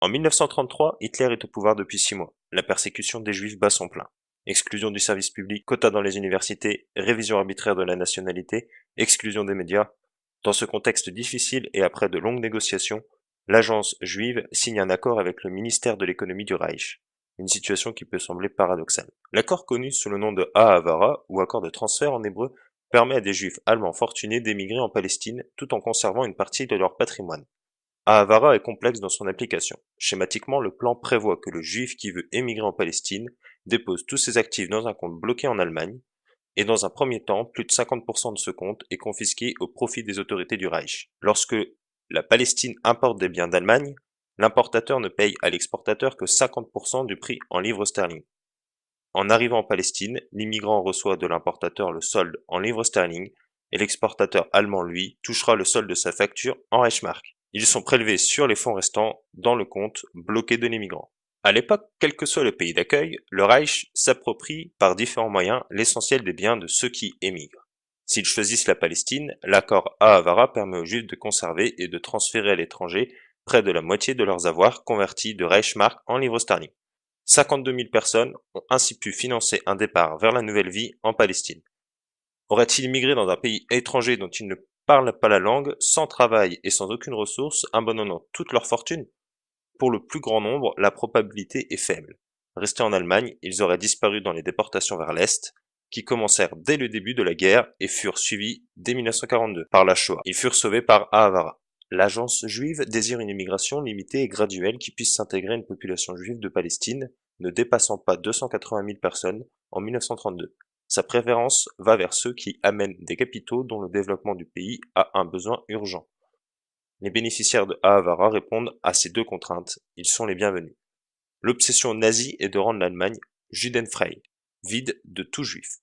En 1933, Hitler est au pouvoir depuis 6 mois. La persécution des Juifs bat son plein. Exclusion du service public, quotas dans les universités, révision arbitraire de la nationalité, exclusion des médias. Dans ce contexte difficile et après de longues négociations, l'agence juive signe un accord avec le ministère de l'économie du Reich. Une situation qui peut sembler paradoxale. L'accord connu sous le nom de Ahavara, ou accord de transfert en hébreu, permet à des juifs allemands fortunés d'émigrer en Palestine tout en conservant une partie de leur patrimoine. Ahavara est complexe dans son application. Schématiquement, le plan prévoit que le juif qui veut émigrer en Palestine dépose tous ses actifs dans un compte bloqué en Allemagne, et dans un premier temps, plus de 50% de ce compte est confisqué au profit des autorités du Reich. Lorsque la Palestine importe des biens d'Allemagne, l'importateur ne paye à l'exportateur que 50% du prix en livres sterling. En arrivant en Palestine, l'immigrant reçoit de l'importateur le solde en livres sterling, et l'exportateur allemand, lui, touchera le solde de sa facture en Reichsmark. Ils sont prélevés sur les fonds restants dans le compte bloqué de l'immigrant. À l'époque, quel que soit le pays d'accueil, le Reich s'approprie par différents moyens l'essentiel des biens de ceux qui émigrent. S'ils choisissent la Palestine, l'accord Ahavara permet aux Juifs de conserver et de transférer à l'étranger près de la moitié de leurs avoirs convertis de Reichsmark en livres sterling. 52 000 personnes ont ainsi pu financer un départ vers la nouvelle vie en Palestine. Auraient-ils immigré dans un pays étranger dont ils ne parlent pas la langue, sans travail et sans aucune ressource, abandonnant toute leur fortune? Pour le plus grand nombre, la probabilité est faible. Restés en Allemagne, ils auraient disparu dans les déportations vers l'Est, qui commencèrent dès le début de la guerre et furent suivis dès 1942 par la Shoah. Ils furent sauvés par Ahavara. L'agence juive désire une immigration limitée et graduelle qui puisse s'intégrer à une population juive de Palestine ne dépassant pas 280 000 personnes en 1932. Sa préférence va vers ceux qui amènent des capitaux dont le développement du pays a un besoin urgent. Les bénéficiaires de Ahavara répondent à ces deux contraintes, ils sont les bienvenus. L'obsession nazie est de rendre l'Allemagne judenfrei, vide de tout juif.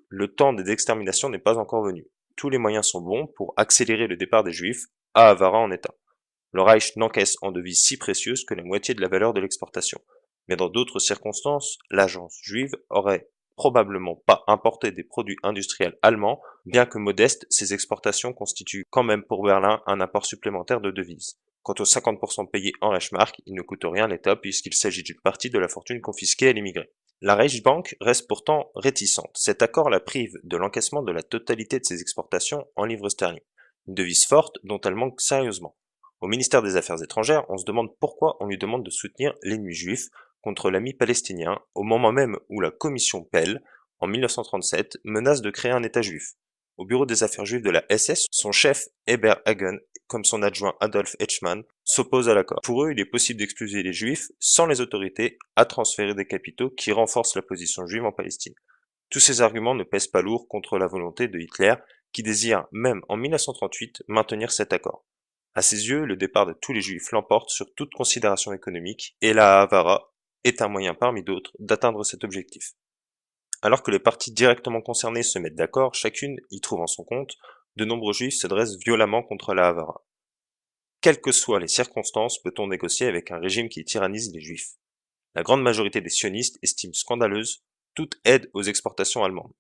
Le temps des exterminations n'est pas encore venu. Tous les moyens sont bons pour accélérer le départ des juifs, Ahavara en est un. Le Reich n'encaisse en devises si précieuses que la moitié de la valeur de l'exportation. Mais dans d'autres circonstances, l'agence juive aurait probablement pas importé des produits industriels allemands, bien que modestes, ces exportations constituent quand même pour Berlin un apport supplémentaire de devises. Quant aux 50% payés en Reichsmark, ils ne coûtent rien à l'État puisqu'il s'agit d'une partie de la fortune confisquée à l'immigré. La Reichsbank reste pourtant réticente. Cet accord la prive de l'encaissement de la totalité de ses exportations en livres sterling. Une devise forte dont elle manque sérieusement. Au ministère des Affaires étrangères, on se demande pourquoi on lui demande de soutenir l'ennemi juif contre l'ami palestinien au moment même où la commission Pell, en 1937, menace de créer un État juif. Au bureau des affaires juives de la SS, son chef Eber Hagen, comme son adjoint Adolf Eichmann, s'opposent à l'accord. Pour eux, il est possible d'expulser les juifs sans les autorités à transférer des capitaux qui renforcent la position juive en Palestine. Tous ces arguments ne pèsent pas lourd contre la volonté de Hitler, qui désire, même en 1938, maintenir cet accord. À ses yeux, le départ de tous les juifs l'emporte sur toute considération économique, et la Havara est un moyen parmi d'autres d'atteindre cet objectif. Alors que les parties directement concernées se mettent d'accord, chacune y trouvant son compte, de nombreux juifs se dressent violemment contre la Havara. Quelles que soient les circonstances, peut-on négocier avec un régime qui tyrannise les juifs? La grande majorité des sionistes estiment scandaleuse toute aide aux exportations allemandes.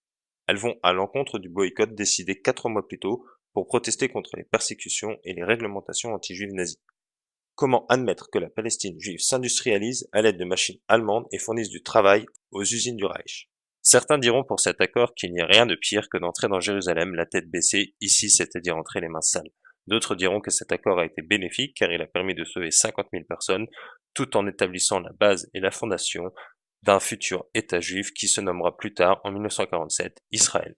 Elles vont à l'encontre du boycott décidé 4 mois plus tôt pour protester contre les persécutions et les réglementations anti-juives nazies. Comment admettre que la Palestine juive s'industrialise à l'aide de machines allemandes et fournisse du travail aux usines du Reich? Certains diront pour cet accord qu'il n'y a rien de pire que d'entrer dans Jérusalem la tête baissée, ici c'est-à-dire entrer les mains sales. D'autres diront que cet accord a été bénéfique car il a permis de sauver 50 000 personnes tout en établissant la base et la fondation d'un futur État juif qui se nommera plus tard en 1947 Israël.